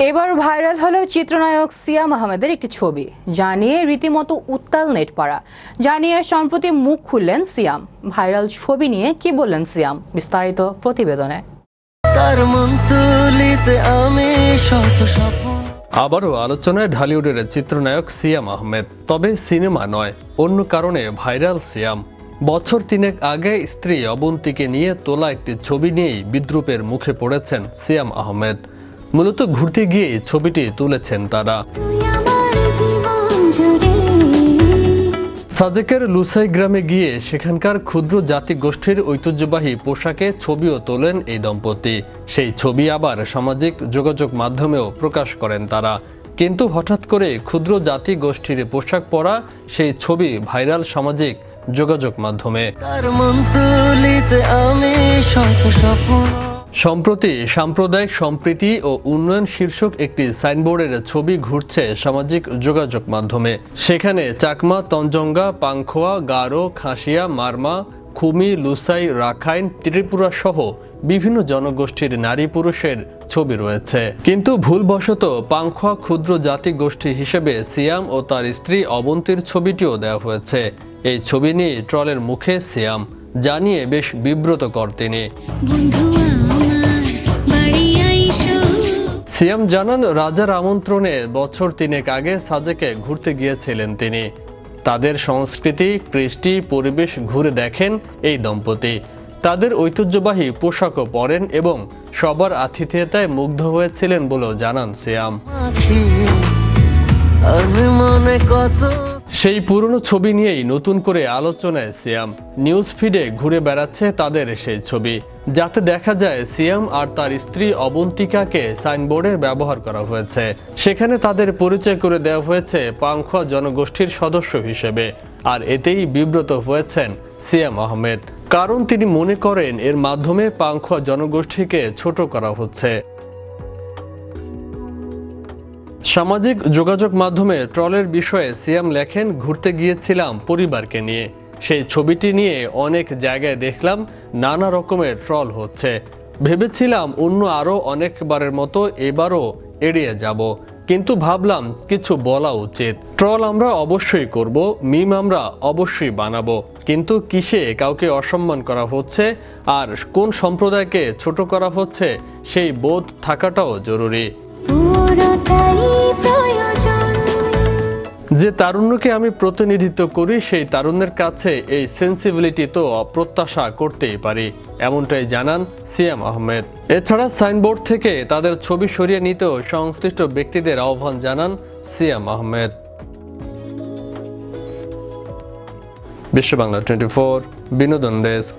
এবার ভাইরাল হলো চিত্রনায়ক সিয়াম আহমেদের একটি ছবি, যা নিয়ে রীতিমতো উত্তাল নেটপাড়া। যা নিয়ে সম্প্রতি মুখ খুললেন সিয়াম। ভাইরাল ছবি নিয়ে কি বললেন সিয়াম, বিস্তারিত প্রতিবেদনে। আবারও আলোচনায় ঢালিউডের চিত্রনায়ক সিয়াম আহমেদ, তবে সিনেমা নয়, অন্য কারণে ভাইরাল সিয়াম। বছর 3 আগে স্ত্রী অবন্তীকে নিয়ে তোলা একটি ছবি নিয়েই বিদ্রূপের মুখে পড়েছেন সিয়াম আহমেদ। মূলত ঘুরতে গিয়ে ছবিটি তুলেছেন তারা। সাজেকের লুসাই গ্রামে গিয়ে সেখানকার ক্ষুদ্র জাতিগোষ্ঠীর ঐতিহ্যবাহী পোশাকে ছবিও তোলেন এই দম্পতি। সেই ছবি আবার সামাজিক যোগাযোগ মাধ্যমেও প্রকাশ করেন তারা। কিন্তু হঠাৎ করে ক্ষুদ্র জাতিগোষ্ঠীর পোশাক পরা সেই ছবি ভাইরাল সামাজিক যোগাযোগ মাধ্যমে। সম্প্রতি সাম্প্রদায়িক সম্প্রীতি ও উন্নয়ন শীর্ষক একটি সাইনবোর্ডের ছবি ঘুরছে সামাজিক যোগাযোগ মাধ্যমে। সেখানে চাকমা, তঞ্জঙ্গা, পাংখোয়া, গারো, খাসিয়া, মারমা, খুমি, লুসাই, রাখাইন, ত্রিপুরা সহ বিভিন্ন জনগোষ্ঠীর নারী পুরুষের ছবি রয়েছে। কিন্তু ভুলবশত পাংখোয়া ক্ষুদ্র জাতিগোষ্ঠী হিসেবে সিয়াম ও তার স্ত্রী অবন্তীর ছবিটিও দেওয়া হয়েছে। এই ছবি নিয়ে ট্রলের মুখে সিয়াম, জানিয়ে বেশ বিব্রতকর তিনি। সিয়াম জানান, রাজার আমন্ত্রণে বছর 3 আগে সাজেকে ঘুরতে গিয়েছিলেন তিনি। তাদের সংস্কৃতি, কৃষ্টি, পরিবেশ ঘুরে দেখেন এই দম্পতি। তাদের ঐতিহ্যবাহী পোশাকও পরেন এবং সবার আতিথেয়তায় মুগ্ধ হয়েছিলেন বলেও জানান সিয়াম। সেই পুরনো ছবি নিয়েই নতুন করে আলোচনায় সিয়াম। নিউজ ফিডে ঘুরে বেড়াচ্ছে তাদের সেই ছবি, যাতে দেখা যায় সিয়াম আর তার স্ত্রী অবন্তিকাকে সাইনবোর্ডে ব্যবহার করা হয়েছে। সেখানে তাদের পরিচয় করে দেওয়া হয়েছে পাংখোয়া জনগোষ্ঠীর সদস্য হিসেবে। আর এতেই বিব্রত হয়েছেন সিয়াম আহমেদ, কারণ তিনি মনে করেন এর মাধ্যমে পাংখোয়া জনগোষ্ঠীকে ছোট করা হচ্ছে। সামাজিক যোগাযোগ মাধ্যমে ট্রলের বিষয়ে সিয়াম লেখেন, ঘুরতে গিয়েছিলাম পরিবারকে নিয়ে। সেই ছবিটি নিয়ে অনেক জায়গায় দেখলাম নানা রকমের ট্রল হচ্ছে। ভেবেছিলাম অন্য আরও অনেকবারের মতো এবারও এড়িয়ে যাব, কিন্তু ভাবলাম কিছু বলা উচিত। ট্রল আমরা অবশ্যই করব, মিম আমরা অবশ্যই বানাবো, কিন্তু কিসে কাউকে অসম্মান করা হচ্ছে আর কোন সম্প্রদায়কে ছোট করা হচ্ছে সেই বোধ থাকাটাও জরুরি। যে তারুণ্যকে আমি প্রতিনিধিত্ব করি, সেই তারুণ্যের কাছে এই সেন্সিবিলিটি তো অপ্রত্যাশা করতেই পারি, এমনটাই জানান সিয়াম আহমেদ। এছাড়া সাইনবোর্ড থেকে তাদের ছবি সরিয়ে নিতেও সংশ্লিষ্ট ব্যক্তিদের আহ্বান জানান সিয়াম আহমেদ। বিশ্ব বাংলা 24 বিনোদন ডেস্ক।